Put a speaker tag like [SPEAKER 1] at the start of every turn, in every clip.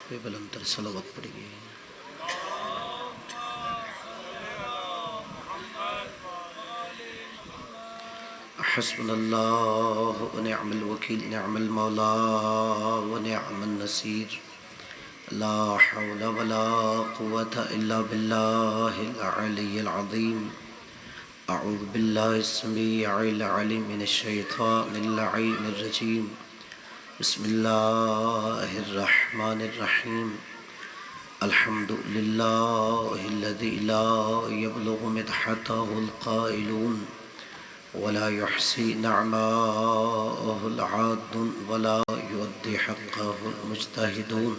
[SPEAKER 1] پہ بلند تر صلوات پڑھیے۔ حسبنا اللہ ونعم الوکیل، نعم المولا ونعم النصیر، لا حول ولا قوة الا باللہ العلی العظیم۔ اعوذ باللہ السمیع العلیم من الشیطان اللعین الرجیم، بسم اللہ الرحمن الرحیم۔ الحمد للہ الذی لا یبلغ مدحتہ القائلون ولا يحصي نعماءه العادون ولا يؤدي حقه المجتهدون،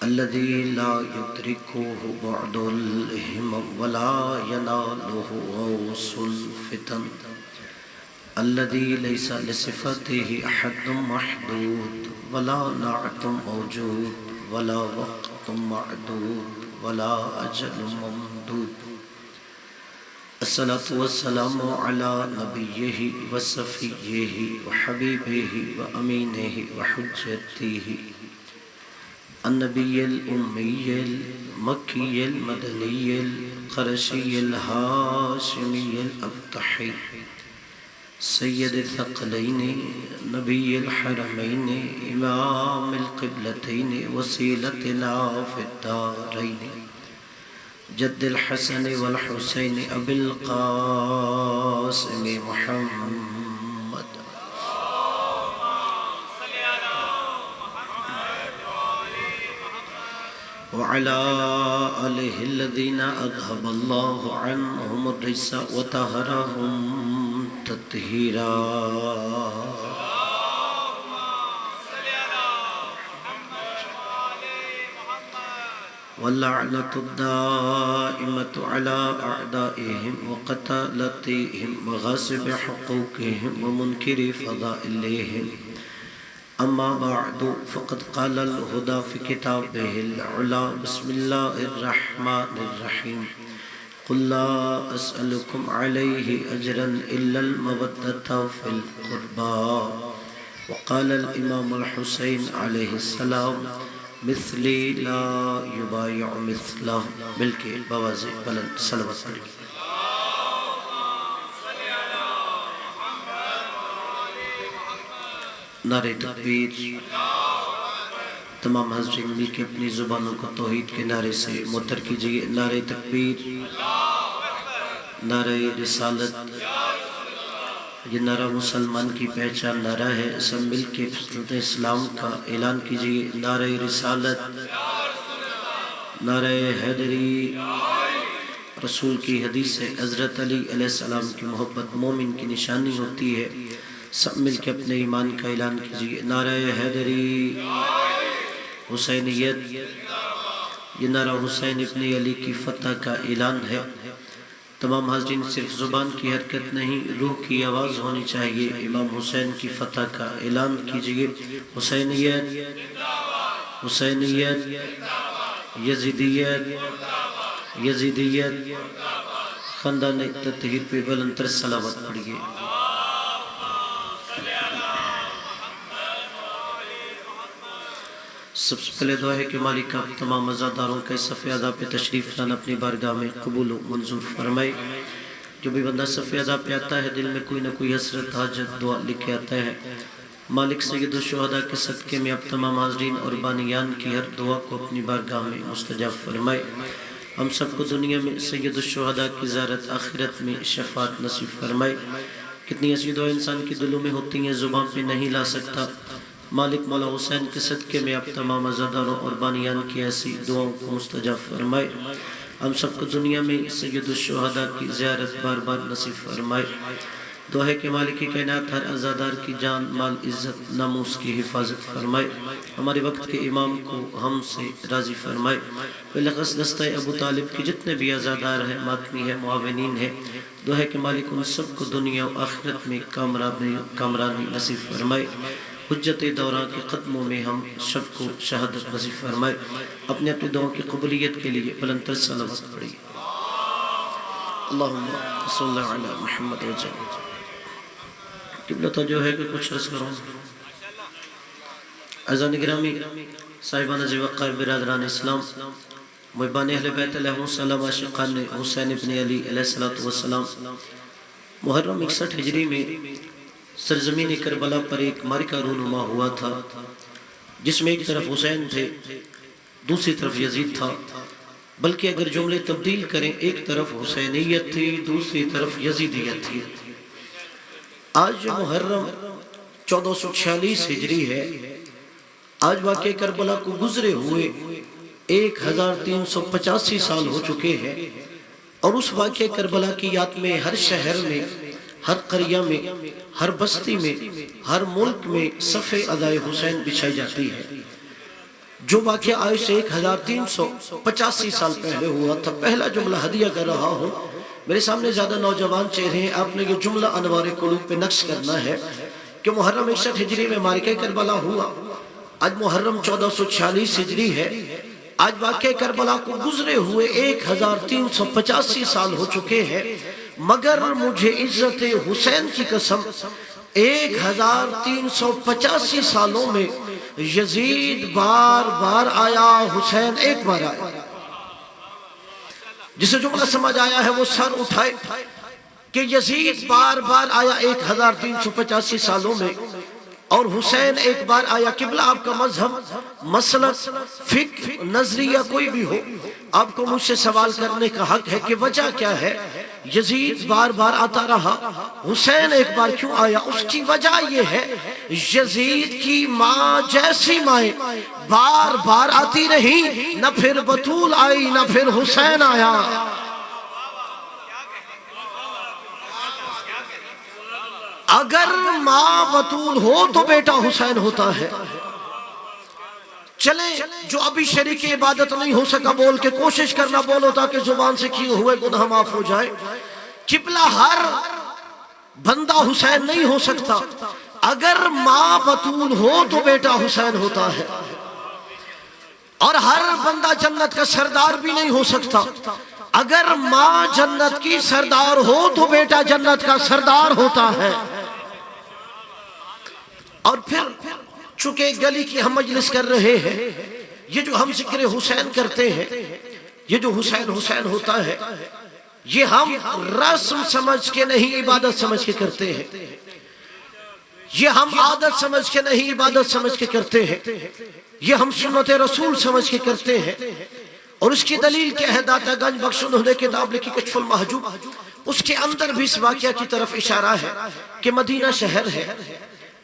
[SPEAKER 1] الذي لا يدركه بعد الهمم ولا يناله غوص الفتن، الذي ليس لصفته حد محدود ولا نعت موجود ولا وقت معدود ولا أجل ممدود، الصلاة والسلام على نبيه وصفيه وحبيبه وأمينه وحجته، النبي الأمي المكي المدني القرشي الهاشمي الأبطحي، سيد الثقلين نبي الحرمين إمام القبلتين وسيلتنا في الدارين، جد الحسن والحسين أبي القاسم محمد، وعلى آله الذين أذهب الله عنهم الرجس وطهرهم تطهيرا، واللعنة الدائمة على أعدائهم وقتلتهم وغاصب حقوقهم ومنكر فضائلهم، أما بعد فقد قال الهدى في كتابه العلا، بسم الله الرحمن الرحيم، قل لا أسألكم عليه أجرا إلا المودة في القربى، وقال الإمام الحسين عليه السلام مثلی لا یبایع مثلہ، بلکہ بواز بلند صلوات پڑھیں۔ نعرہ تکبیر۔ تمام حاضرین مل کے اپنی زبانوں کو توحید کے نعرے سے معطر کیجئے۔ نعرہ تکبیر، نعرہ رسالت، یہ نعرہ مسلمان کی پہچان نعرہ ہے، سب مل کے فضلت اسلام کا اعلان کیجئے۔ نعرہ رسالت، نعرہ حیدری، رسول کی حدیث ہے حضرت علی علیہ السلام کی محبت مومن کی نشانی ہوتی ہے، سب مل کے اپنے ایمان کا اعلان کیجئے۔ نعرہ حیدری، حسینیت، یہ نعرہ حسین ابن علی کی فتح کا اعلان ہے۔ تمام حاضرین صرف زبان کی حرکت نہیں، روح کی آواز ہونی چاہیے۔ امام حسین کی فتح کا اعلان کیجئے۔ حسینیت، حسینیت، یزیدیت، یزیدیت، خاندان تطہیر پہ بلند تر صلوات پڑھیے۔ سب سے پہلے دعا ہے کہ مالک آپ تمام عزاداروں کا اس صف ادا پہ تشریف لانا اپنی بارگاہ میں قبول و منظور فرمائے۔ جو بھی بندہ صف ادا پہ آتا ہے دل میں کوئی نہ کوئی حسرت حاجت دعا لکھ کے آتا ہے، مالک سید الشہداء کے صدقے میں آپ تمام حاضرین اور بانیان کی ہر دعا کو اپنی بارگاہ میں مستجاب فرمائے۔ ہم سب کو دنیا میں سید الشہداء کی زیارت، آخرت میں شفاعت نصیب فرمائے۔ کتنی ایسی دعا انسان کی دلوں میں ہوتی ہیں زبان پہ نہیں لا سکتا، مالک مولا حسین کے صدقے میں آپ تمام عزاداروں اور بانیان کی ایسی دعاؤں کو مستجاب فرمائے۔ ہم سب کو دنیا میں سید الشہداء کی زیارت بار بار نصیب فرمائے۔ دعا ہے کہ مالک کائنات ہر عزادار کی جان مال عزت ناموس کی حفاظت فرمائے، ہمارے وقت کے امام کو ہم سے راضی فرمائے۔ بلخص دستہ ابو طالب کی جتنے بھی عزادار ہیں، ماتمی ہیں، معاونین ہیں، دعا ہے کہ مالک ان سب کو دنیا و آخرت میں کامرانی نصیب فرمائے۔ حجت دورہ کے قدموں میں ہم سب کو شہادت نصیب فرمائے۔ اپنے اپنے دعاوں کی قبولیت کے لیے بلند تر صلوات پڑھیے۔ اللہم صلی علی محمد وسلم۔ قبلہ توجہ ہے کہ کچھ عرض کروں۔ اذان گرامی صاحبان ذی وقار برادران اسلام، محبان اہل بیت علیہ السلام، عاشقان حسین ابن علی علیہ السلام، محرم 61 ہجری میں سرزمین کربلا پر ایک معرکہ رونما ہوا تھا، جس میں ایک طرف حسین تھے، دوسری طرف یزید تھا، بلکہ اگر جملے تبدیل کریں ایک طرف حسینیت تھی، دوسری طرف یزیدیت تھی۔ آج محرم 1446 ہجری ہے، آج واقع کربلا کو گزرے ہوئے 1385 سال ہو چکے ہیں، اور اس واقع کربلا کی یاد میں ہر شہر میں، ہر قریہ میں، ہر بستی میں، ہر ملک میں صف ادائے حسین بچھائی جاتی ہے۔ جو واقعہ آج سے 1385 سال پہلے ہوا تھا، پہلا جملہ ہدیہ کر رہا ہوں، میرے سامنے زیادہ نوجوان چہرے ہیں، آپ نے یہ جملہ انوار قلوب پہ نقش کرنا ہے کہ محرم 61 ہجری میں معرکہ کربلا ہوا، آج محرم 1446 ہجری ہے، آج واقع کربلا کو گزرے ہوئے 1385 سال ہو چکے ہیں، مگر مجھے عزت حسین کی قسم 1385 سالوں میں یزید بار بار آیا، حسین ایک بار آیا۔ جسے جملہ سمجھ آیا ہے وہ سر اٹھائے کہ یزید بار بار آیا 1385 سالوں میں، اور حسین ایک بار آیا۔ قبلہ آپ کا مذہب، مسلک، فکر، نظریہ کوئی بھی ہو، آپ کو مجھ سے سوال کرنے کا حق ہے کہ وجہ کیا ہے؟ یزید بار بار آتا رہا، حسین ایک بار کیوں آیا؟ اس کی وجہ یہ ہے یزید کی ماں جیسی مائیں بار بار آتی رہی، نہ پھر بطول آئی نہ پھر حسین آیا۔ اگر ماں بطول ہو تو بیٹا حسین ہوتا ہے۔ چلیں جو ابھی شریک عبادت نہیں ہو سکا بول کے کوشش کرنا بولو تاکہ زبان سے کیے ہوئے گناہ معاف ہو جائے۔ قبلہ ہر بندہ حسین نہیں ہو سکتا، اگر ماں بطول ہو تو بیٹا حسین ہوتا ہے، اور ہر بندہ جنت کا سردار بھی نہیں ہو سکتا، اگر ماں جنت کی سردار ہو تو بیٹا جنت کا سردار ہوتا ہے۔ اور پھر چونکہ گلی کی ہم مجلس کر رہے ہیں، یہ جو ہم ذکر حسین کرتے ہیں، یہ جو حسین حسین ہوتا ہے، یہ ہم رسم سمجھ کے نہیں عبادت سمجھ کے کرتے ہیں، یہ ہم عادت سمجھ کے نہیں عبادت سمجھ کے کرتے ہیں، یہ ہم سنت رسول سمجھ کے کرتے ہیں۔ اور اس کی دلیل کیا ہے؟ داتا گنج بخش انہوں نے کتاب لکھی کشف المحجوب، اس کے اندر بھی اس واقعہ کی طرف اشارہ ہے کہ مدینہ شہر ہے،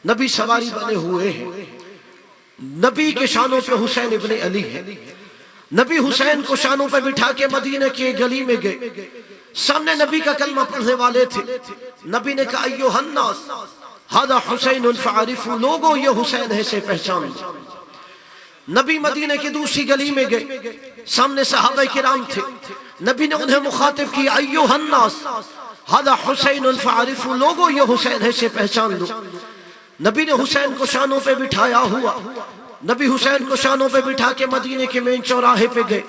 [SPEAKER 1] نبی سواری بنے ہوئے ہیں، نبی کے شانوں پہ حسین ابن علی ہے، نبی حسین کو شانوں پہ بٹھا کے مدینہ کے گلی میں گئے، سامنے نبی کا کلمہ پڑھنے والے تھے، نبی نے کہا ایوہ الناس ھذا حسین فعرفوا، لوگوں یہ حسین ہے سے پہچان لو۔ نبی مدینہ کی دوسری گلی میں گئے، سامنے صحابہ کرام تھے، نبی نے انہیں مخاطب کیا ایوہ الناس ھذا حسین فعرفوا، لوگوں یہ حسین ہے سے پہچان لو۔ نبی نے حسین کو شانوں پہ بٹھایا ہوا، نبی حسین کو شانوں پہ بٹھا کے مدینے کے مین چوراہے پہ گئے،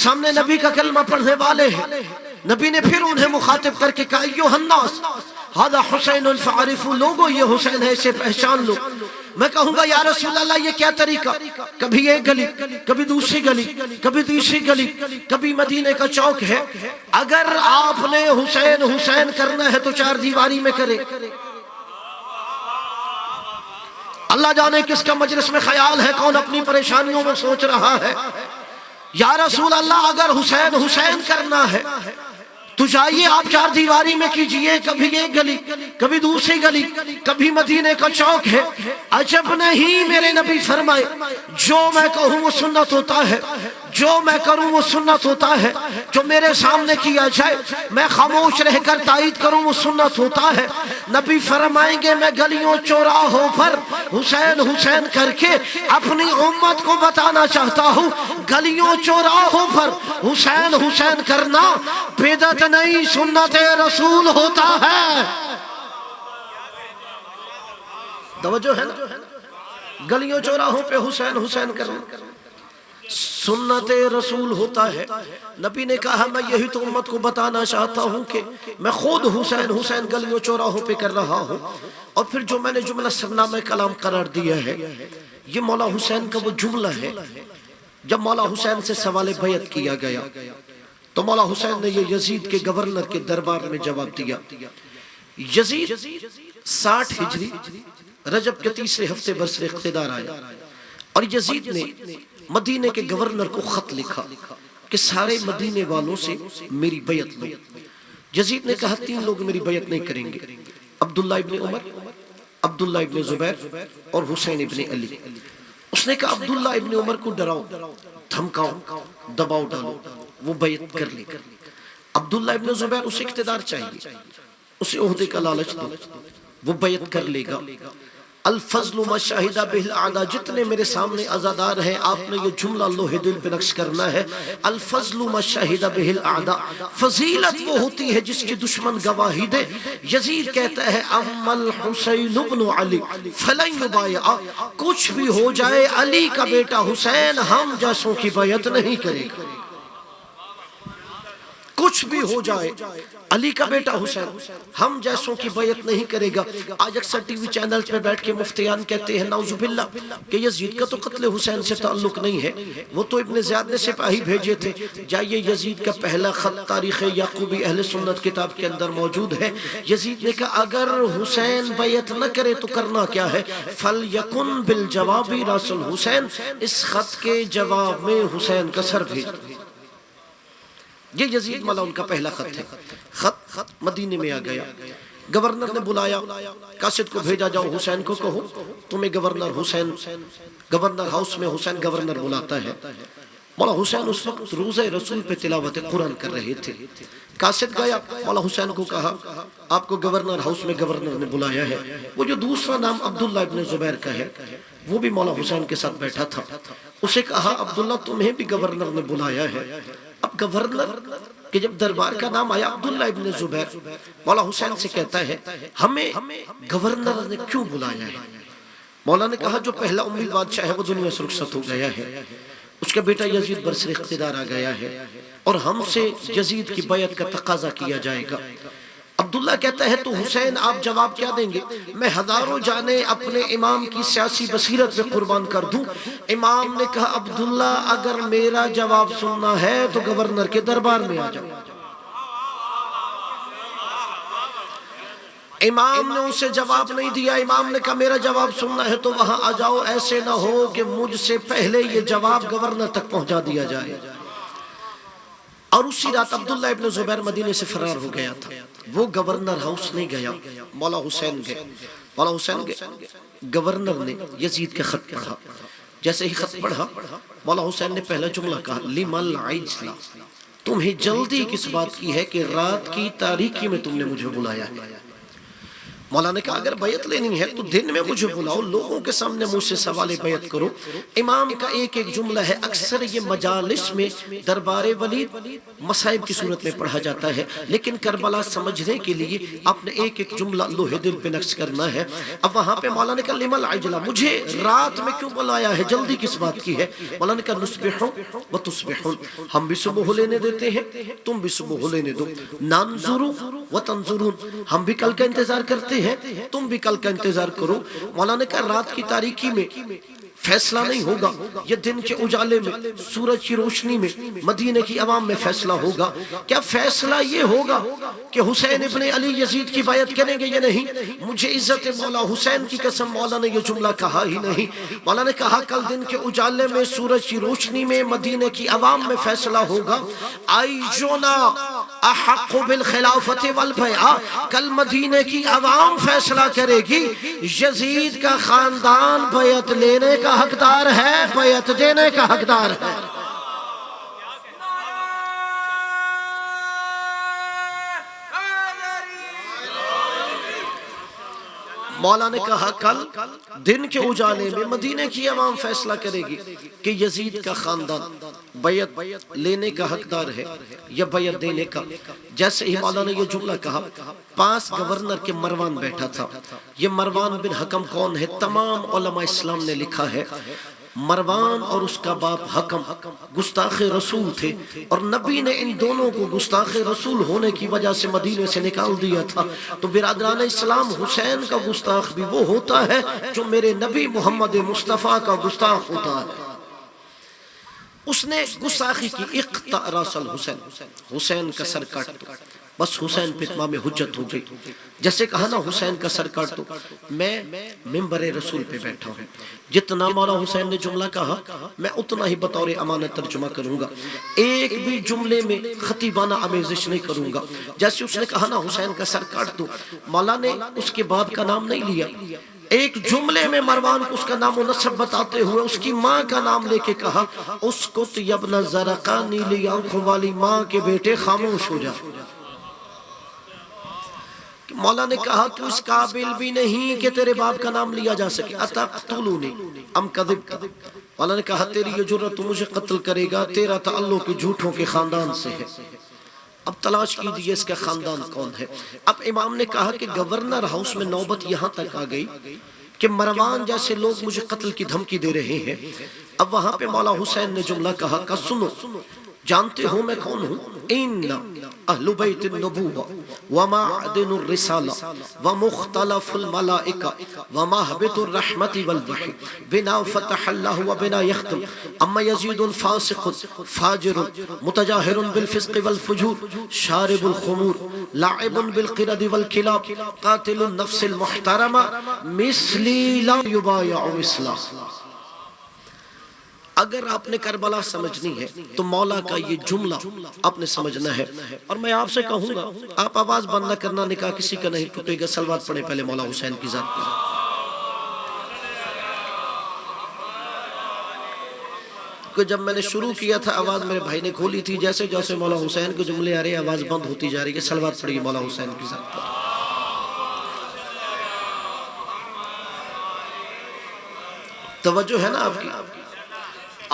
[SPEAKER 1] سامنے نبی کا کلمہ پڑھنے والے ہیں، نبی نے پھر انہیں مخاطب کر کے کہا ایوہ الناس ھذا حسین فعرفوا، لوگوں یہ حسین ہے اسے پہچان لو۔ میں کہوں گا یا رسول اللہ یہ کیا طریقہ؟ کبھی ایک گلی، کبھی دوسری گلی، کبھی تیسری گلی، کبھی مدینے کا چوک ہے۔ اگر آپ نے حسین حسین کرنا ہے تو چار دیواری میں کرے۔ اللہ جانے کس کا مجلس میں خیال ہے، کون اپنی پریشانیوں میں سوچ رہا ہے۔ یا رسول اللہ اگر حسین حسین کرنا ہے تو جائیے آپ چار دیواری میں کیجئے، کبھی ایک گلی، کبھی دوسری گلی، کبھی مدینے کا چوک ہے۔ عجب نہیں، میرے نبی فرمائے جو میں کہوں وہ سنت ہوتا ہے، جو میں کروں وہ سنت ہوتا ہے، جو میرے سامنے کیا جائے میں خاموش رہ کر تائید کروں وہ سنت ہوتا ہے۔ نبی فرمائیں گے میں گلیوں چوراہوں پر حسین حسین کر کے اپنی امت کو بتانا چاہتا ہوں، گلیوں چوراہوں پر حسین حسین کرنا بدعت نہیں، سنت رسول ہوتا ہے۔ توجہ ہے نا؟ گلیوں چوراہوں پہ حسین حسین کرنا سنت رسول ہوتا ہے۔ نبی نے کہا میں یہی تو امت کو بتانا چاہتا ہوں کہ میں خود حسین حسین گلیوں چوراہوں پہ کر رہا ہوں۔ اور پھر جو میں نے جملہ سرنامہ کلام قرار دیا ہے یہ مولا حسین کا وہ جملہ ہے جب مولا حسین سے سوال بیعت کیا گیا تو مولا حسین نے یہ یزید کے گورنر کے دربار میں جواب دیا. یزید 60 ہجری رجب کے تیسرے ہفتے برسر اقتدار آیا اور یزید نے مدینے کے گورنر کو خط لکھا کہ سارے مدینے والوں سے میری بیعت لو. یزید نے کہا 3 لوگ میری بیعت نہیں کریں گے، عبداللہ ابن عمر، عبداللہ ابن زبیر اور حسین ابن علی. اس نے کہا عبداللہ ابن عمر کو ڈراؤ، دھمکاؤ، دباؤ ڈالو، وہ بیعت کر لے. عبداللہ ابن زبیر اسے اقتدار چاہیے، اسے عہدے کا لالچ دو، وہ بیعت کر لے گا. الفضل ما شاہد بہ الاعداء، جتنے میرے سامنے عزادار ہیں آپ نے یہ جملہ لوح دل پہ نقش کرنا ہے. الفضل ما شاہد بہ الاعداء، فضیلت وہ ہوتی ہے جس کی دشمن گواہی دے. یزید کہتا ہے اما الحسین ابن علی فلن یبایع، کچھ بھی ہو جائے علی کا بیٹا حسین ہم جیسوں کی بیعت نہیں کرے گا. کچھ بھی ہو جائے علی کا بیٹا حسین ہم جیسوں کی بیعت نہیں کرے گا. آج اکثر ٹی وی چینلز پہ بیٹھ کے مفتیان کہتے ہیں نعوذ باللہ کہ یزید کا تو قتل حسین سے تعلق نہیں ہے، وہ تو ابن زیاد نے سپاہی بھیجے تھے. جائیے یزید کا پہلا خط تاریخ یعقوبی اہل سنت کتاب کے اندر موجود ہے. یزید نے کہا اگر حسین بیعت نہ کرے تو کرنا کیا ہے؟ فَلْيَكُنْ بِالْجَوَابِ رَاسُ الْحُسَيْن، اس خط کے جواب میں حسین کا سر بھیج. یہ یزید مولا ان کا پہلا خط ہے. خط مدینے میں آ گیا، گورنر نے بلایا، قاصد کو بھیجا جاؤ حسین کو کہو تمہیں گورنر حسین، گورنر ہاؤس میں حسین گورنر بلاتا ہے. مولا حسین اس وقت روزہ رسول پہ تلاوت قرآن کر رہے تھے. قاصد گیا، مولا حسین کو کہا آپ کو گورنر ہاؤس میں گورنر نے بلایا ہے. وہ جو دوسرا نام عبداللہ ابن زبیر کا ہے وہ بھی مولا حسین کے ساتھ بیٹھا تھا. اسے کہا عبداللہ تمہیں بھی گورنر نے بلایا ہے. اب گورنر کہ جب دربار کا نام آیا عبداللہ ابن زبیر، مولا حسین سے کہتا ہے ہمیں گورنر نے کیوں بلایا ہے؟ مولا نے کہا جو پہلا امیل بادشاہ ہے وہ دنیا سے رخصت ہو گیا ہے، اس کا بیٹا یزید برسر اقتدار آ گیا ہے اور ہم سے یزید کی بیعت کا تقاضا کیا جائے گا. عبداللہ کہتا ہے تو حسین آپ جواب کیا دیں گے؟ میں ہزاروں جانے اپنے امام کی سیاسی بصیرت پہ قربان کر دوں. امام نے کہا عبداللہ اگر میرا جواب سننا ہے تو گورنر کے دربار میں آ جاؤ. امام نے اسے جواب نہیں دیا. امام نے کہا میرا جواب سننا ہے تو وہاں آ جاؤ، ایسے نہ ہو کہ مجھ سے پہلے یہ جواب گورنر تک پہنچا دیا جائے. اور اسی رات عبداللہ ابن زبیر مدینے سے فرار ہو گیا تھا. وہ گورنر ہاؤس نہیں گیا، مولا حسین گئے. مولا حسین گئے، گورنر نے یزید کے خط پڑھا. جیسے ہی خط پڑھا مولا حسین نے پہلا جملہ کہا لِمَ الْعِجْلِ، تمہیں جلدی کس بات کی ہے کہ رات کی تاریکی میں تم نے مجھے بلایا ہے؟ مولا نے کہا اگر بیعت لینی ہے تو دن میں مجھے بلاؤ، لوگوں کے سامنے مجھ سے سوال بیعت کرو. امام کا ایک ایک جملہ ہے، اکثر یہ مجالس میں دربار ولید مصائب کی صورت میں پڑھا جاتا ہے، لیکن کربلا سمجھنے کے لیے آپ نے ایک ایک جملہ لوح دل پہ نقش کرنا ہے. اب وہاں پہ مولا نے کہا لِمَ الْعِجْلَ، مجھے رات میں کیوں بلایا ہے، جلدی کس بات کی ہے؟ مولا نے کہا نُصْبِحُ وَتُصْبِحُونَ، ہم بھی صبح لینے دیتے ہیں تم بھی صبح لینے دو. نَنظُرُ وَتَنظُرُونَ، ہم بھی کل کا انتظار کرتے ہیں تم بھی کل کا انتظار کرو. مولا نے کہا رات کی تاریکی میں فیصلہ نہیں ہوگا، یہ دن کے اجالے میں سورج کی روشنی میں مدینے کی عوام میں فیصلہ ہوگا. کیا فیصلہ یہ ہوگا کہ حسین ابن علی یزید کی بیعت کریں گے یا نہیں؟ مجھے عزت مولا حسین کی قسم مولا نے یہ جملہ کہا ہی نہیں. مولا نے کہا کل دن کے اجالے میں سورج کی روشنی میں مدینے کی عوام میں فیصلہ ہوگا. آئیجونا احق بالخلافت والبیعہ، کل مدینے کی عوام فیصلہ کرے گی. یزید کا خاندان بیعت لینے کا حقدار ہے، بیعت دینے کا حقدار ہے. مولا نے کہا کل دن کے اجالے میں مدینے کی عوام فیصلہ کرے گی کہ یزید کا خاندان بیعت لینے کا حقدار ہے یا بیعت دینے کا. جیسے ہی مولا نے یہ جملہ کہا پاس گورنر کے مروان بیٹھا تھا. یہ مروان بن حکم کون ہے؟ تمام علماء اسلام نے لکھا ہے مروان اور اس کا باپ حکم گستاخ رسول تھے، اور نبی نے ان دونوں کو گستاخ رسول ہونے کی وجہ سے مدینے سے نکال دیا تھا۔ تو برادران اسلام، حسین کا گستاخ بھی وہ ہوتا ہے جو میرے نبی محمد مصطفیٰ کا گستاخ ہوتا ہے۔ اس نے گستاخی کی، اقطع راس الحسین، حسین کا سر کاٹ دو، بس حسین پہ اتمام حجت ہو گئی۔ جیسے کہا نا حسین کا سر کاٹ دو، میں منبر رسول پہ بیٹھا ہوں، جتنا مولا حسین نے جملہ کہا میں اتنا ہی بطور امانت ترجمہ کروں گا، ایک بھی جملے میں خطیبانہ آمیزش نہیں کروں گا۔ جیسے اس نے کہا نا حسین کا سر کاٹ دو، مولا نے اس کے باپ کا نام نہیں لیا، ایک جملے میں مروان کو اس کا نام و نسب بتاتے ہوئے اس کی ماں کا نام لے کے کہا، اسکت یبن زرقا، نیلی آنکھوں والی ماں کے بیٹے خاموش ہو جا۔ مولا نے کہا تو اس قابل بھی نہیں کہ تیرے باپ کا نام لیا جا سکے، اتقتلونی ام کذبت، مولا نے کہا تیری یہ جرت تو مجھے قتل کرے گا، تیرا تعلق جھوٹوں کے خاندان سے ہے۔ اب تلاش کیجئے اس کا خاندان کون ہے۔ اب امام نے کہا کہ گورنر ہاؤس میں نوبت یہاں تک آ گئی کہ مروان جیسے لوگ مجھے قتل کی دھمکی دے رہے ہیں۔ اب وہاں پہ مولا حسین نے جملہ کہا کہ سنو، جانتے ہو میں کون ہوں؟ ان اہل بیت النبوہ ومعدن الرسالہ ومختلف الملائکہ ومہبط الرحمت والوحی بنا فتح اللہ وبنا یختم اما یزید فاسق فاجر متجاہر بالفسق والفجور شارب الخمور لاعب بالقرد والکلاب قاتل النفس المحترمہ مثلی لا یبایع مثلا۔ اگر آپ نے کربلا سمجھنی ہے تو مولا کا یہ جملہ آپ نے سمجھنا ہے۔ اور میں آپ سے کہوں گا آپ آواز بند نہ کرنا، نکاح کسی کا نہیں ٹوٹے گا، صلوات پڑھیں پہلے مولا حسین کی ذات پر۔ کہ جب میں نے شروع کیا تھا آواز میرے بھائی نے کھولی تھی، جیسے جیسے مولا حسین کے جملے آ رہے آواز بند ہوتی جا رہی ہے۔ صلوات پڑھیے مولا حسین کی ذات پر۔ توجہ ہے نا آپ کی؟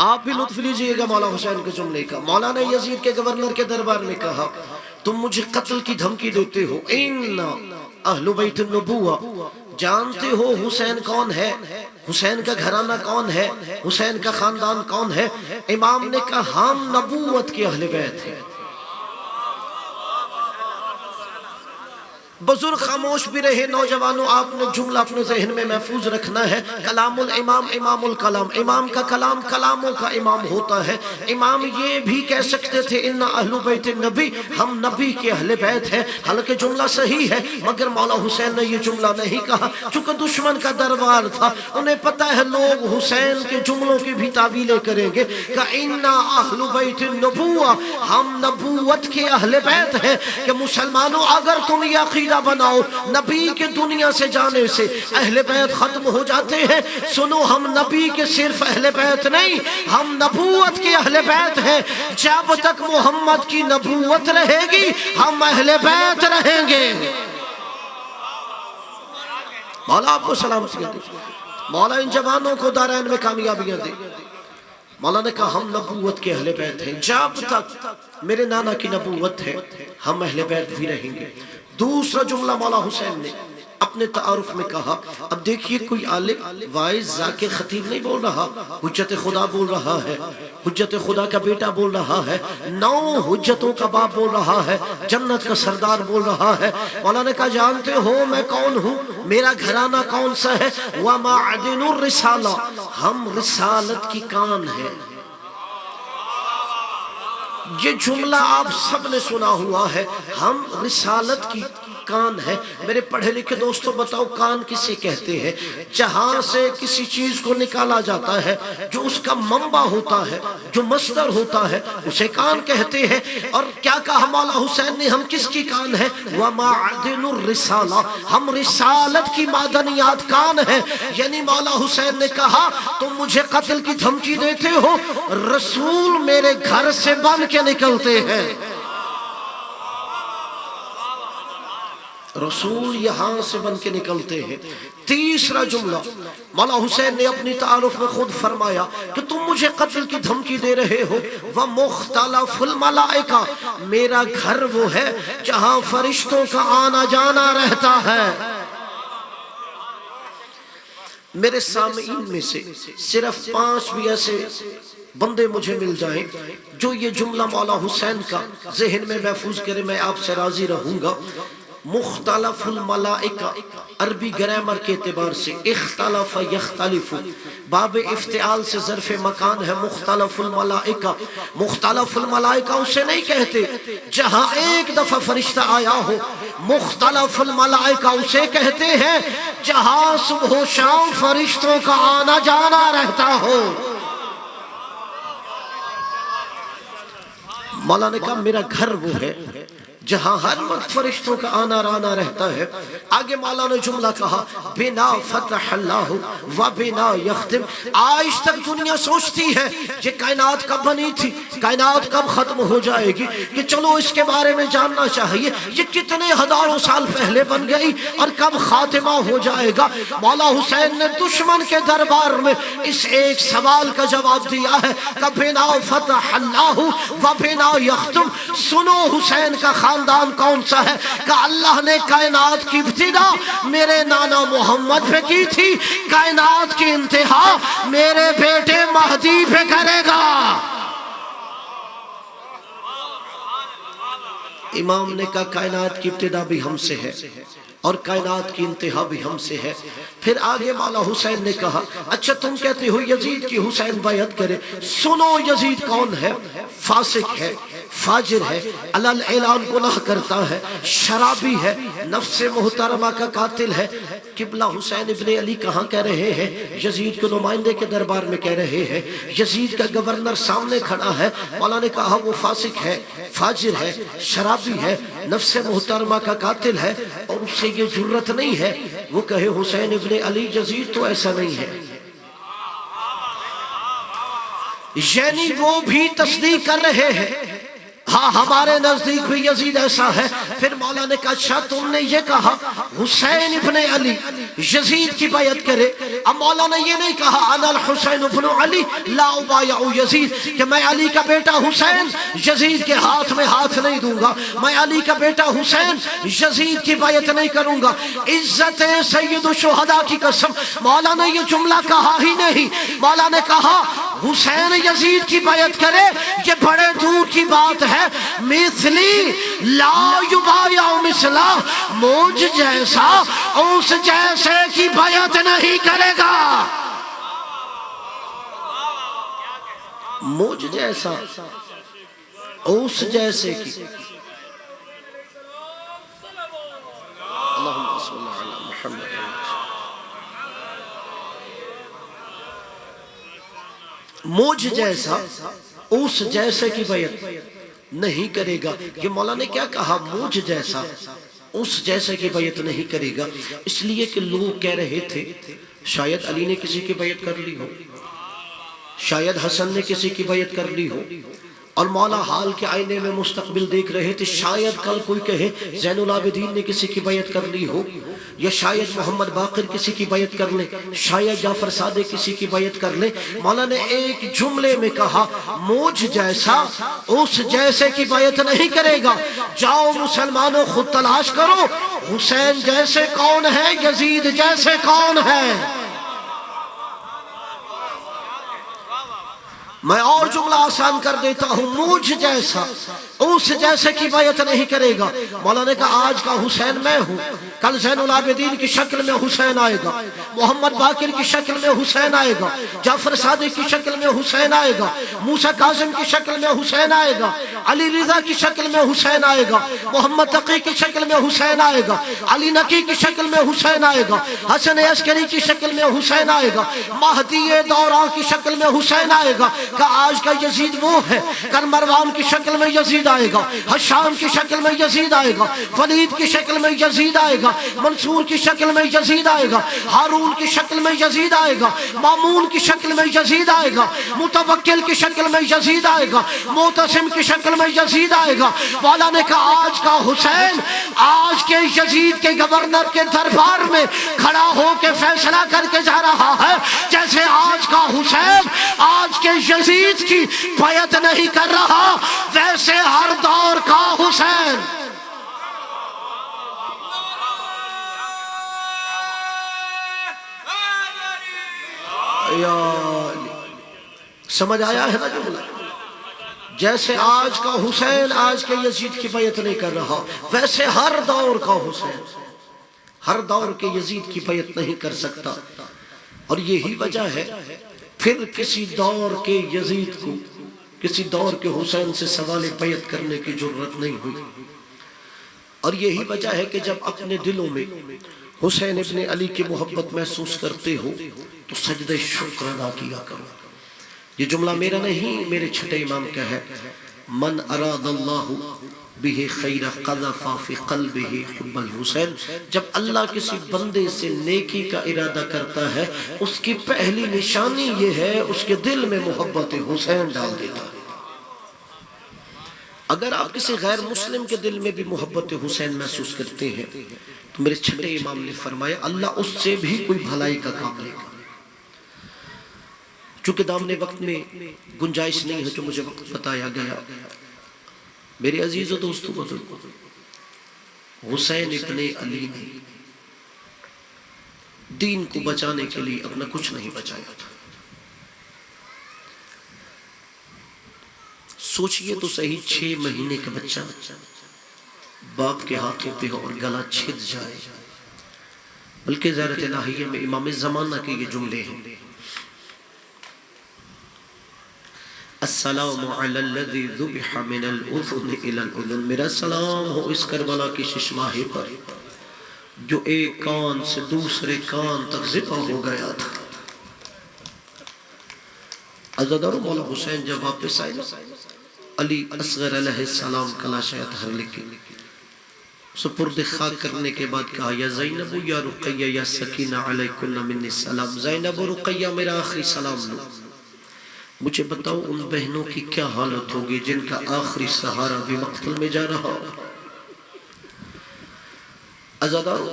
[SPEAKER 1] آپ بھی لطف لیجئے گا مولا حسین کے جملے کا۔ مولا نے یزید کے گورنر کے دربار میں کہا تم مجھے قتل کی دھمکی دیتے ہو، ان اہل بیت النبوہ، جانتے ہو حسین کون ہے، حسین کا گھرانہ کون ہے، حسین کا خاندان کون ہے؟ امام نے کہا ہم نبوت کے اہل بیت ہیں۔ بزرگ خاموش بھی رہے، نوجوانوں آپ نے جملہ اپنے ذہن میں محفوظ رکھنا ہے، کلام الامام امام الکلام، امام کا کلام کلاموں کا امام ہوتا ہے۔ امام یہ بھی کہہ سکتے تھے ان اہل بیت النبی، ہم نبی کے اہل بیت ہیں، حالانکہ جملہ صحیح ہے، مگر مولا حسین نے یہ جملہ نہیں کہا، چونکہ دشمن کا دربار تھا، انہیں پتہ ہے لوگ حسین کے جملوں کی بھی تعویلیں کریں گے کہ ان اہل بیت النبوہ، ہم نبوت کے اہل بیت ہیں۔ کہ مسلمانوں اگر تم یہ عقیدہ بناؤ نبی کے دنیا سے جانے سے اہل بیت ختم ہو جاتے ہیں، سنو ہم نبی کے صرف اہل بیت نہیں، ہم نبوت کے اہل بیت ہیں۔ جب تک محمد کی نبوت رہے گی ہم اہل بیت رہیں گے۔ مولا آپ کو سلامتیاں دے، مولا ان جوانوں کو دارین میں کامیابیاں دے۔ مولا نے کہا ہم نبوت کے اہل بیت ہیں، جب تک میرے نانا کی نبوت ہے ہم اہل بیت بھی رہیں گے۔ دوسرا جملہ مولا حسین نے اپنے تعارف میں کہا، اب دیکھیے کوئی عالم وائز ذاکر خطیب نہیں بول رہا، حجت خدا بول رہا ہے، حجت خدا کا بیٹا بول رہا ہے، 9 حجتوں کا باپ بول رہا ہے، جنت کا سردار بول رہا ہے۔ مولا نے کہا جانتے ہو میں کون ہوں، میرا گھرانہ کون سا ہے؟ وَمَعْدِنُ الرِّسَالَہ، ہم رسالت کی کان ہیں۔ یہ جملہ آپ سب نے سنا ہوا ہے، ہم رسالت کی کان ہے۔ میرے پڑھے لکھے دوستوں بتاؤ کان کسے کہتے ہیں؟ جہاں سے کسی چیز کو نکالا جاتا ہے، جو اس کا منبع ہوتا ہے، جو مصدر ہوتا ہے، اسے کان کہتے ہیں۔ اور کیا کہا مولا حسین نے، ہم کس کی کان ہے؟ وَمَعْدِنُ الرِّسَالَہ، ہم رسالت کی معدنیات کان ہیں۔ یعنی مولا حسین نے کہا تم مجھے قتل کی دھمکی دیتے ہو، رسول میرے گھر سے بن کے نکلتے ہیں، رسول یہاں سے بن کے نکلتے ہیں۔ تیسرا جملہ مولا حسین نے اپنی تعارف میں خود فرمایا کہ تم مجھے قتل کی دھمکی دے رہے ہو، وَمُخْتَلَفُ الْمَلَائِکَہ، میرا گھر وہ ہے جہاں فرشتوں کا آنا جانا رہتا ہے۔ میرے سامعین میں سے صرف 5 بھی ایسے بندے مجھے مل جائیں جو یہ جملہ مولا حسین کا ذہن میں محفوظ کرے، میں آپ سے راضی رہوں گا۔ مختلف الملائکہ عربی گرامر کے اعتبار سے اختلف یختلف، باب افتعال سے ظرف مکان ہے مختلف الملائکہ۔ مختلف الملائکہ اسے نہیں کہتے جہاں ایک دفعہ فرشتہ آیا ہو، مختلف الملائکہ اسے کہتے ہیں جہاں صبح و شام فرشتوں کا آنا جانا رہتا ہو۔ مولا نے کہا میرا گھر وہ ہے جہاں ہر وقت فرشتوں کا آنا رانا رہتا ہے۔ آگے مولا نے جملہ کہا بنا فتح اللہ و بنا یختم۔ آج تک دنیا سوچتی ہے یہ کائنات کب بنی تھی، کائنات کب ختم ہو جائے گی، کہ چلو اس کے بارے میں جاننا چاہیے یہ کتنے ہزاروں سال پہلے بن گئی اور کب خاتمہ ہو جائے گا۔ مولا حسین نے دشمن کے دربار میں اس ایک سوال کا جواب دیا ہے کہ بنا فتح اللہ و بنا یختم۔ سنو حسین کا خاندان کون سا ہے، کہ اللہ نے کائنات کی ابتدا میرے نانا محمد پہ کی تھی، کائنات کی انتہا میرے بیٹے مہدی پہ کرے گا۔ امام نے کہا کائنات کی ابتدا بھی ہم سے ہے اور کائنات کی انتہا بھی ہم سے ہے۔ پھر آگے مولا حسین نے کہا اچھا تم کہتے ہو یزید کی حسین بیعت کرے، سنو یزید کون ہے، فاسق ہے، فاجر ہے، علل اعلان گناہ کرتا ہے، شرابی ہے، نفس محترمہ کا قاتل ہے۔ قبلہ حسین ابن علی کہاں کہہ رہے ہیں، یزید کے نمائندے کے دربار میں کہہ رہے ہیں، یزید کا گورنر سامنے کھڑا ہے۔ مولا نے کہا وہ فاسق ہے، فاجر ہے، شرابی ہے، نفس محترمہ کا قاتل ہے، اور اس سے یہ جرت نہیں ہے وہ کہے حسین ابن علی یزید تو ایسا نہیں ہے۔ یعنی وہ بھی تصدیق کر رہے ہیں ہاں ہمارے نزدیک بھی یزید ایسا ہے۔ پھر مولا نے کہا اچھا تم نے یہ کہا حسین ابن علی یزید کی بیعت کرے، اب مولا نے یہ نہیں کہا انا الحسین ابن علی لا ابایع یزید، کہ میں علی کا بیٹا حسین یزید کے ہاتھ میں ہاتھ نہیں دوں گا، میں علی کا بیٹا حسین یزید کی بیعت نہیں کروں گا۔ عزت سید الشہداء کی قسم مولا نے یہ جملہ کہا ہی نہیں۔ مولا نے کہا حسین یزید کی بیعت کرے یہ بڑے دور کی بات ہے، مثلی لا یبایع مثلا، مجھ جیسا اس جیسے کی بیعت نہیں کرے گا۔ مجھ جیسا اس جیسے کی، اللہم صل علی محمد۔ مجھ جیسا اس جیسے کی بیعت نہیں کرے گا۔ یہ مولا نے کیا کہا مجھ جیسا اس جیسے کی بیعت نہیں کرے گا، اس لیے کہ لوگ کہہ رہے تھے شاید علی نے کسی کی بیعت کر لی ہو، شاید حسن نے کسی کی بیعت کر لی ہو، اور مولا حال کے آئینے میں مستقبل دیکھ رہے تھے شاید کل کوئی کہے زین العابدین نے کسی کی بیعت کر لی ہو، یا شاید محمد باقر کسی کی بیعت کر لے، شاید جعفر صادق کسی کی بیعت کر لے۔ مولا نے ایک جملے میں کہا مجھ جیسا اس جیسے کی بیعت نہیں کرے گا۔ جاؤ مسلمانوں خود تلاش کرو حسین جیسے کون ہے، یزید جیسے کون ہے۔ میں اور جملہ آسان کر دیتا ہوں، مجھ جیسا اس جیسے کی بیعت نہیں کرے گا۔ مولا نے کہا آج کا حسین میں ہوں، کل زین العابدین کی شکل میں حسین آئے گا، محمد باقر کی شکل میں حسین آئے گا، جعفر صادق کی شکل میں حسین آئے گا، موسیٰ کاظم کی شکل میں حسین آئے گا، علی رضا کی شکل میں حسین آئے گا، محمد تقی کی شکل میں حسین آئے گا، علی نقی کی شکل میں حسین آئے گا، حسن عسکری کی شکل میں حسین آئے گا، مہدی دورہ کی شکل میں حسین آئے گا۔ کہ آج کا یزید وہ ہے، کل مروان کی شکل میں یزید آئے گا، حشام کی شکل میں یزید آئے گا، ولید کی شکل میں یزید آئے گا، منصور کی شکل میں یزید آئے گا، ہارون کی شکل میں یزید آئے گا، مامون کی شکل میں یزید آئے گا، متوکل کی شکل میں یزید آئے گا، معتصم کی شکل میں یزید آئے گا۔ مولا نے کہا آج کا حسین آج کے یزید کے گورنر کے دربار میں کھڑا ہو کے فیصلہ کر کے جا رہا ہے، جیسے آج کا حسین آج کے یزید کی بیعت نہیں کر رہا، ویسے ہر دور کا حسین یا علی۔ سمجھ آیا ہے نا جملہ؟ جیسے آج کا حسین آج کے یزید کی بیعت نہیں کر رہا، ویسے ہر دور کا حسین ہر دور کے یزید کی بیعت نہیں کر سکتا۔ اور یہی وجہ ہے پھر کسی دور کے یزید کو، کسی دور کے حسین سے سوال بیعت کرنے کی جرات نہیں ہوئی۔ اور یہی وجہ ہے کہ جب اپنے دلوں میں حسین ابن علی کی محبت محسوس کرتے ہو تو سجدہ شکر ادا کیا کرو۔ یہ جملہ میرا نہیں، میرے چھٹے امام کا ہے، من اراد اللہ بہ خیر قذف فی قلبہ حب الحسین۔ جب اللہ کسی بندے سے نیکی کا ارادہ کرتا ہے، اس کی پہلی نشانی یہ ہے اس کے دل میں محبت حسین ڈال دیتا ہے۔ اگر آپ کسی غیر مسلم کے دل میں بھی محبت حسین محسوس کرتے ہیں تو میرے چھٹے امام نے فرمایا اللہ اس سے بھی کوئی بھلائی کا کام لے گا۔ چونکہ دامن وقت میں گنجائش نہیں ہے جو مجھے وقت بتایا گیا، میرے عزیز و دوستو بزرگو، حسین ابن علی نے دین کو بچانے کے لیے اپنا کچھ نہیں بچایا تھا۔ سوچئے تو صحیح 6 مہینے کا بچہ باپ کے ہاتھوں پہ اور گلا چھد جائے، بلکہ زیارت الہیہ میں امام زمانہ کے یہ جملے ہیں، السلام علی الذی ذبح من الاذن الی الاذن، میرا سلام ہو اس کربلا کی ششماہی پر جو ایک کان سے دوسرے کان تک ذبح ہو گیا تھا۔ عزادارو مولا حسین جب واپس آئے علی اصغر علیہ السلام کا لاشا اطہر لکھی، سپرد خاک کرنے کے بعد کہا یا زینب یا رقیہ یا سکینہ علیکن من السلام، زینب و رقیہ میرا آخری سلام لو، مجھے بتاؤ ان بہنوں کی کیا حالت ہوگی جن کا آخری سہارا بھی مقتل میں جا رہا۔ عزادارو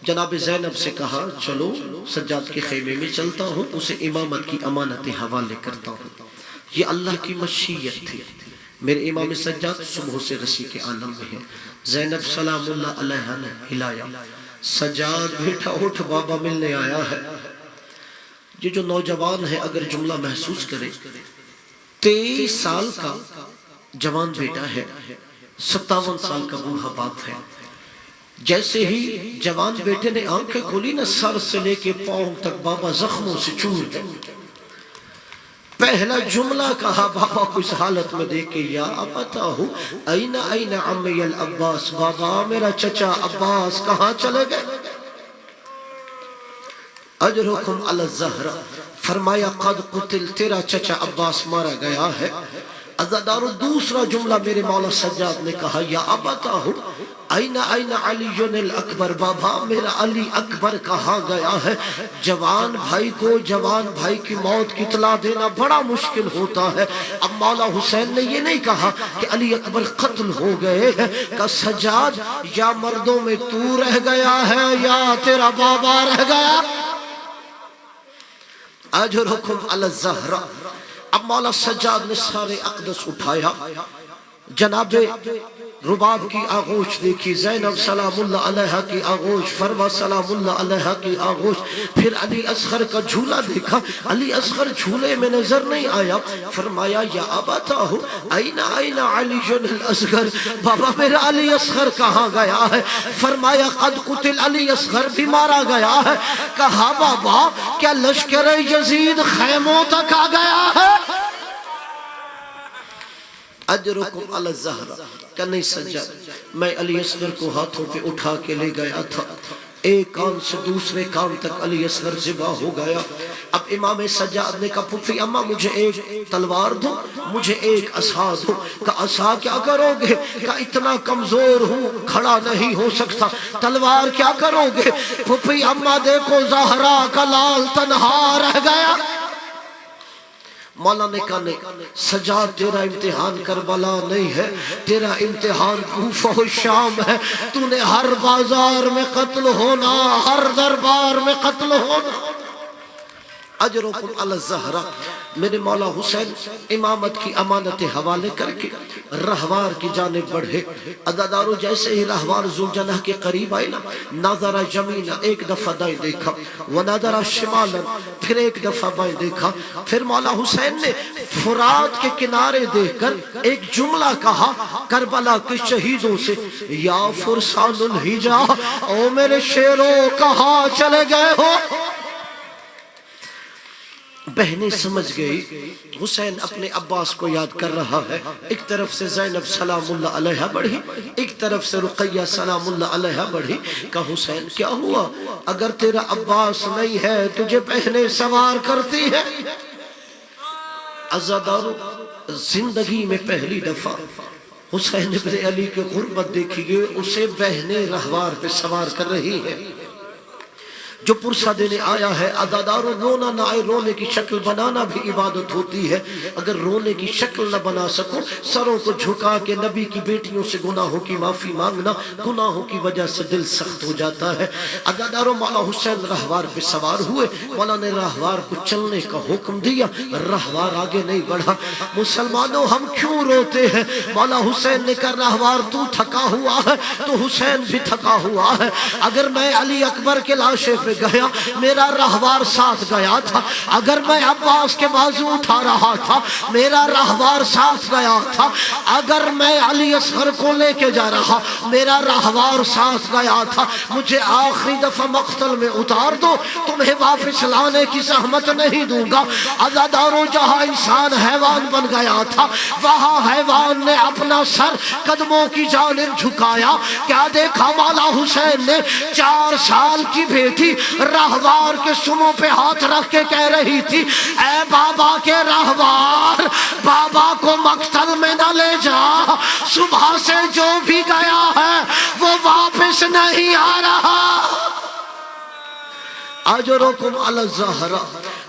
[SPEAKER 1] جناب زینب سے کہا چلو سجاد کے خیمے میں چلتا ہوں، اسے امامت کی امانت حوالے کرتا ہوں۔ یہ اللہ کی مشیت تھی۔ میرے امام سجاد صبح سے غشی کے عالم میں ہیں۔ زینب سلام اللہ علیہ نے ہلایا، سجاد بیٹا اٹھ بابا ملنے آیا ہے۔ یہ جو نوجوان ہے اگر جملہ محسوس کرے، 23 سال کا جوان بیٹا ہے، 57 سال کا بوڑھا باپ ہے۔ جیسے ہی جوان بیٹے نے آنکھیں کھولی نا، سر سے لے کے پاؤں تک بابا زخموں سے چور گئے۔ پہلا جملہ کہا بابا کو اس حالت میں دیکھ کے، یا ابتاہو این این عمی العباس، بابا میرا چچا عباس کہاں چلے گئے؟ اجرکم علی الزہرہ، فرمایا قد قتل، تیرا چچا عباس مارا گیا ہے۔ عزادارو دوسرا جملہ میرے مولا سجاد نے کہا، یا ابتاہو این این علی الاکبر، بابا میرا علی اکبر کہاں گیا ہے؟ جوان بھائی کو جوان بھائی کی موت کی اطلاع دینا بڑا مشکل ہوتا ہے۔ اب مولا حسین نے یہ نہیں کہا کہ علی اکبر قتل ہو گئے ہیں، کہ سجاد یا مردوں میں تو رہ گیا ہے یا تیرا بابا رہ گیا۔ اجرکم علی الزہرہ۔ اب مولا سجاد نے سارے اقدس اٹھایا، جناب رباب کی آغوش دیکھی، زینب سلام اللہ علیہ کی آغوش، فرما سلام اللہ علیہ کی آغوش، پھر علی اصغر کا جھولا دیکھا، علی اصغر جھولے میں نظر نہیں آیا۔ فرمایا یا ابتاہو این این علی الاصغر، بابا میرا علی اصغر کہاں گیا ہے؟ فرمایا قد قتل، علی اصغر بھی مارا گیا ہے۔ کہا بابا کیا لشکر یزید خیموں تک آ گیا ہے؟ اجرکم علی الزہرہ، کہ نہیں سجاد میں علی اصغر کو ہاتھوں پہ اٹھا کے لے گیا تھا، ایک کان سے دوسرے کان تک علی اصغر ذبح ہو گیا۔ اب امام سجاد نے کہا پھوپھی اماں مجھے ایک تلوار دو، مجھے ایک عصا دو۔ کہا عصا کیا کرو گے؟ کہا اتنا کمزور ہوں کھڑا نہیں ہو سکتا۔ تلوار کیا کرو گے؟ پھوپھی اماں دیکھو زہرا کا لال تنہا رہ گیا۔ مولا نے کہا نہیں سجاد، تیرا امتحان کربلا نہیں ہے، تیرا امتحان کوفہ و شام ہے۔ تو نے ہر بازار میں قتل ہونا، ہر دربار میں قتل ہونا۔ اجرکم علی الزہرا، میرے مولا حسین امامت کی امانت حوالے کر کے رہوار کی جانب بڑھے۔ عزادارو جیسے ہی رہوار ذوالجناح کے قریب آئے نا، نظر یمینا، ایک دفعہ دائیں دیکھا، ونظر شمالا، پھر ایک دفعہ بائیں دیکھا، پھر مولا حسین نے فرات کے کنارے دیکھ کر ایک جملہ کہا کربلا کے شہیدوں سے، یا فرسان الحجا، او میرے شیروں کہاں چلے گئے ہو؟ بہنیں سمجھ گئی حسین اپنے عباس کو یاد کر رہا ہے۔ ایک طرف سے زینب سلام اللہ علیہ بڑھی، ایک طرف سے رقیہ سلام اللہ علیہ بڑھی۔ کہا حسین کیا ہوا؟ اگر تیرا عباس نہیں ہے تجھے بہنیں سوار کرتی ہے؟ عزادارو زندگی میں پہلی دفعہ حسین ابن علی کے غربت دیکھی گئی، اسے بہنیں رہوار پہ سوار کر رہی ہیں۔ جو پرسہ دینے آیا ہے، عزادارو رونا نہ آئے، رونے کی شکل بنانا بھی عبادت ہوتی ہے۔ اگر رونے کی شکل نہ بنا سکو، سروں کو جھکا کے نبی کی بیٹیوں سے گناہوں کی معافی مانگنا، گناہوں کی وجہ سے دل سخت ہو جاتا ہے۔ عزادارو مولا حسین رہوار پہ سوار ہوئے، مولا نے رہوار کو چلنے کا حکم دیا، رہوار آگے نہیں بڑھا۔ مسلمانوں ہم کیوں روتے ہیں؟ مولا حسین نے کہا رہوار تو تھکا ہوا ہے تو حسین بھی تھکا ہوا ہے۔ اگر میں علی اکبر کے لاشے پہ گیا میرا رہوار ساتھ گیا تھا، اگر میں عباس کے بازو اٹھا رہا تھا میرا رہوار ساتھ گیا تھا، اگر میں علی اصغر کو لے کے جا رہا میرا رہوار ساتھ گیا تھا۔ مجھے آخری دفعہ مقتل میں اتار دو، تمہیں واپس لانے کی زحمت نہیں دوں گا۔ عزادارو جہاں انسان حیوان بن گیا تھا وہاں حیوان نے اپنا سر قدموں کی جانب جھکایا، کیا دیکھا؟ مولا حسین نے 4 سال کی بیٹی رہوار کے سنوں پہ ہاتھ رکھ کے کہہ رہی تھی، اے بابا کے رہوار، بابا کو مقتل میں نہ لے جا، صبح سے جو بھی گیا ہے وہ واپس نہیں آ رہا۔ اجرکم علی الزہرا،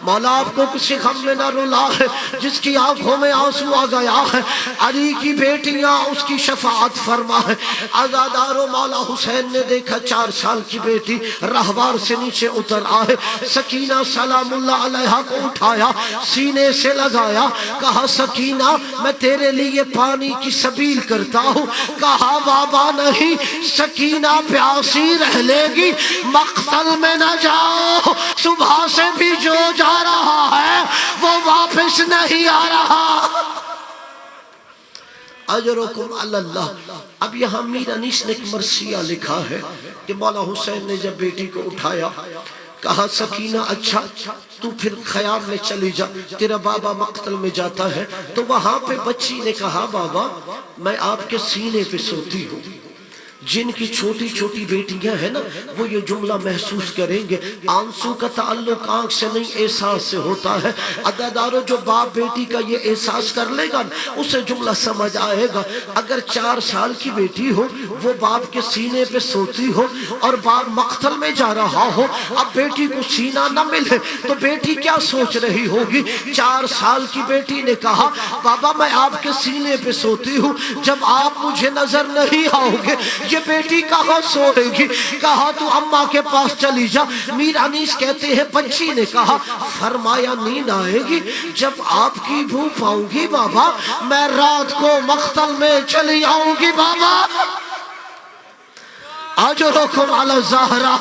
[SPEAKER 1] مولا آپ کو کسی غم میں نہ رلا ہے جس کی آنکھوں میں آنسو آ گیا ہے، علی کی بیٹیاں اس کی شفاعت فرما ہے۔ عزادارو مولا حسین نے دیکھا 4 سال کی بیٹی رہوار سے نیچے اتر آئے، سکینہ سلام اللہ علیہ کو اٹھایا، سینے سے لگایا، کہا سکینہ میں تیرے لیے پانی کی سبیل کرتا ہوں۔ کہا بابا نہیں، سکینہ پیاسی رہ لے گی، مقتل میں نہ جاؤ، صبح سے بھی جو جا رہا ہے وہ واپس نہیں آ رہا۔ اجرکم علی اللہ۔ اب یہاں میر انیس نے ایک مرثیہ لکھا ہے کہ مولا حسین نے جب بیٹی کو اٹھایا کہا سکینہ اچھا تو پھر خیام میں چلی جا، تیرا بابا مقتل میں جاتا ہے۔ تو وہاں پہ بچی نے کہا بابا میں آپ کے سینے پہ سوتی ہوں۔ جن کی چھوٹی چھوٹی بیٹیاں ہیں نا وہ یہ جملہ محسوس کریں گے، آنسو کا تعلق آنکھ سے نہیں احساس سے ہوتا ہے۔ عزادارو جو باپ بیٹی کا یہ احساس کر لے گا اسے جملہ سمجھ آئے گا۔ اگر 4 سال کی بیٹی ہو وہ باپ کے سینے پہ سوتی ہو اور باپ مقتل میں جا رہا ہو، اب بیٹی کو سینہ نہ ملے تو بیٹی کیا سوچ رہی ہوگی؟ 4 سال کی بیٹی نے کہا بابا میں آپ کے سینے پہ سوتی ہوں، جب آپ مجھے نظر نہیں آؤ گے یہ بیٹی کہاں سوئے گی؟ کہا تو اماں کے پاس چلی جا۔ میر انیس کہتے ہیں بچی نے کہا فرمایا نیند آئے گی جب آپ کی بھو پاؤں گی بابا، میں رات کو مقتل میں چلی آؤں گی بابا۔ اجرکم علی الزہرا،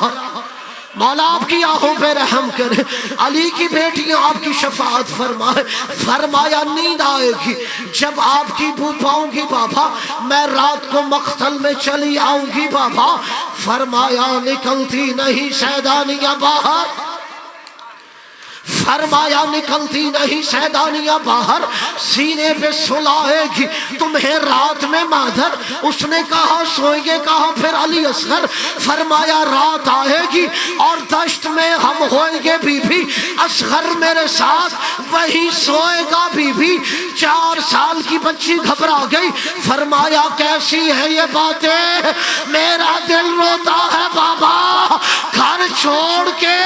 [SPEAKER 1] مولا آپ کی آنکھوں پہ رحم کرے، علی کی بیٹیاں آپ کی شفاعت فرمائے۔ فرمایا نیند آئے گی جب آپ کی بو پاؤں گی بابا، میں رات کو مقتل میں چلی آؤں گی بابا۔ فرمایا نکلتی نہیں شیطانیاں باہر، فرمایا نکلتی نہیں شیطانیاں باہر، سینے پہ سلائے گی تمہیں رات میں مادر۔ اس نے کہا سوئیں گے، کہا پھر علی اصغر۔ فرمایا رات آئے گی اور دشت میں ہم ہوئیں گے بی بی، اصغر میرے ساتھ وہی سوئے گا بی بی۔ 4 سال کی بچی گھبرا گئی، فرمایا کیسی ہے یہ باتیں، میرا دل روتا ہے بابا، گھر چھوڑ کے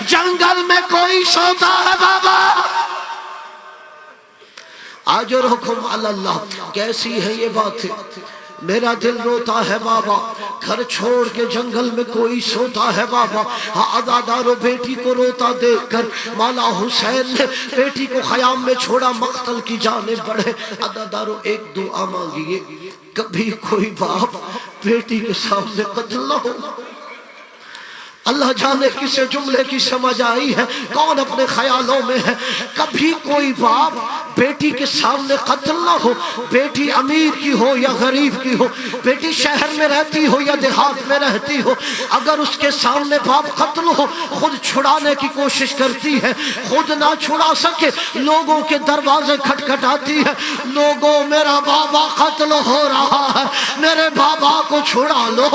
[SPEAKER 1] جنگل میں کوئی سوتا ہے بابا۔ اجرکم علی اللہ، کیسی ہے یہ باتیں؟ میرا دل روتا ہے بابا، گھر چھوڑ کے جنگل میں کوئی سوتا ہے بابا. عزادارو بیٹی کو روتا دیکھ کر مولا حسین نے بیٹی کو خیام میں چھوڑا، مقتل کی جانب بڑھے. عزادارو ایک دعا مانگیے، کبھی کوئی باپ بیٹی کے سامنے قتل نہ ہو. اللہ جانے کسے جملے کی سمجھ آئی ہے، کون اپنے خیالوں میں ہے. کبھی کوئی باپ بیٹی کے سامنے قتل نہ ہو. بیٹی امیر کی ہو یا غریب کی ہو، بیٹی شہر میں رہتی ہو یا دیہات میں رہتی ہو، اگر اس کے سامنے باپ قتل ہو، خود چھڑانے کی کوشش کرتی ہے، خود نہ چھڑا سکے لوگوں کے دروازے کھٹکھٹاتی ہے. لوگوں میرا بابا قتل ہو رہا ہے، میرے بابا کو چھڑا لو.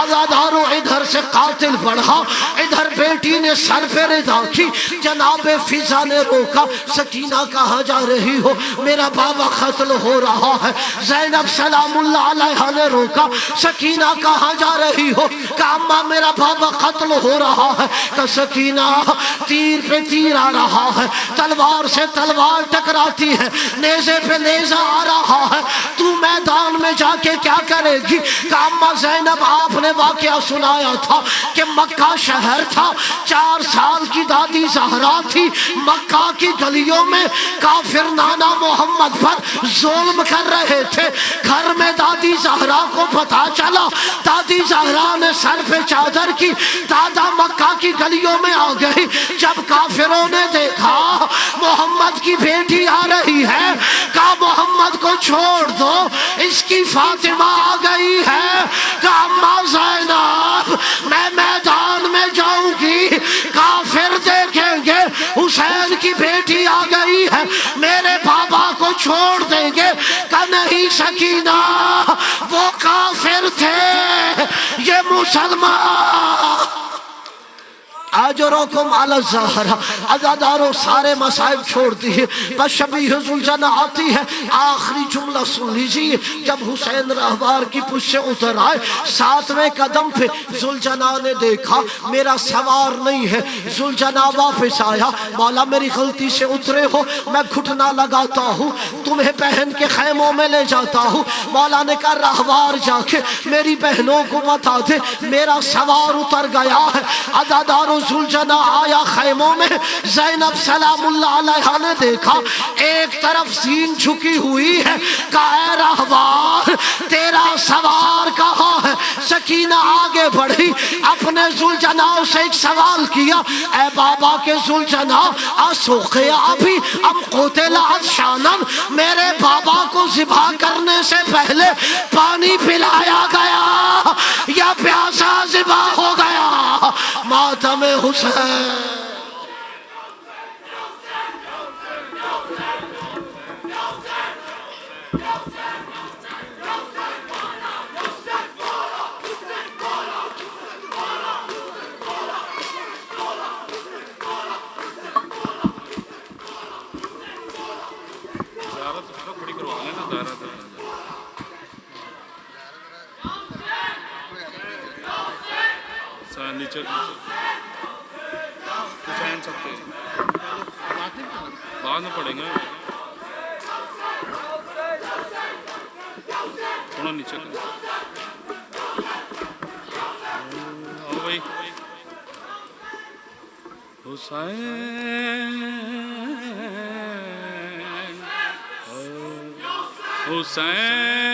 [SPEAKER 1] عزادارو ادھر سے قاتل بڑھا، ادھر بیٹی نے سر پہ رضا کی. جناب فضا نے روکا، سکینہ کہاں جا رہی ہو، میرا بابا قتل ہو رہا ہے. زینب سلام اللہ علیہ نے روکا، سکینہ کہاں جا رہی ہو، کہ اماں میرا بابا قتل ہو رہا ہے. کہ سکینہ تیر پہ تیر آ رہا ہے، تلوار سے تلوار ٹکراتی ہے، نیزے پہ نیزہ آ رہا ہے، تو میدان میں جا کے کیا کرے گی. کہ اماں زینب آپ نے واقعہ سنایا تھا کہ مکہ شہر تھا، 4 سال کی دادی زہرا تھی، مکہ کی گلیوں میں کافر نانا محمد پر ظلم کر رہے تھے. گھر میں دادی زہرا کو پتا چلا، دادی زہرا نے سر پہ چادر کی، دادا مکہ کی گلیوں میں آ گئی. جب کافروں نے دیکھا محمد کی بیٹی آ رہی ہے، کہا محمد کو چھوڑ دو، اس کی فاطمہ آ گئی ہے. کہا اماں زینب میں میدان میں جاؤں گی، کافر دیکھیں گے حسین کی بیٹی آ گئی ہے، میرے بابا کو چھوڑ دیں گے. کہ نہیں سکینہ، وہ کافر تھے، یہ مسلمان. اجرکم علی الزہرا. عزادارو سارے مسائب چھوڑ دیئے، بس شبیہ زلجنہ آتی ہے. آخری جملہ سن لیجئے، جب حسین راہوار کی پشت سے اتر آئے، 7ویں قدم پہ زلجنہ نے دیکھا میرا سوار نہیں ہے. زلجنہ واپس آیا، مولا میری غلطی سے اترے ہو، میں گھٹنا لگاتا ہوں، تمہیں بہن کے خیموں میں لے جاتا ہوں. مولا نے کہا راہوار جا کے میری بہنوں کو بتا دے میرا سوار اتر گیا ہے. عزادارو زلجنہ آیا خیموں میں. زینب سلام اللہ علیہ نے دیکھا ایک طرف سین جھکی ہوئی ہے، کہا اے راہوار تیرا سوار کہاں ہے. سکینہ آگے بڑھی، اپنے زلجنہ سے ایک سوال کیا، اے بابا کے زلجنہ اسقیا ابھی ام قتل عطشانا، میرے بابا کو ذبح کرنے سے پہلے پانی پلایا گیا یا پیاسا ذبح ہو گیا. ماتم حسین.
[SPEAKER 2] نیچے حسین سکتے بعد میں پڑھیں گے، تھوڑا نیچے آؤ بھائی. حسین حسین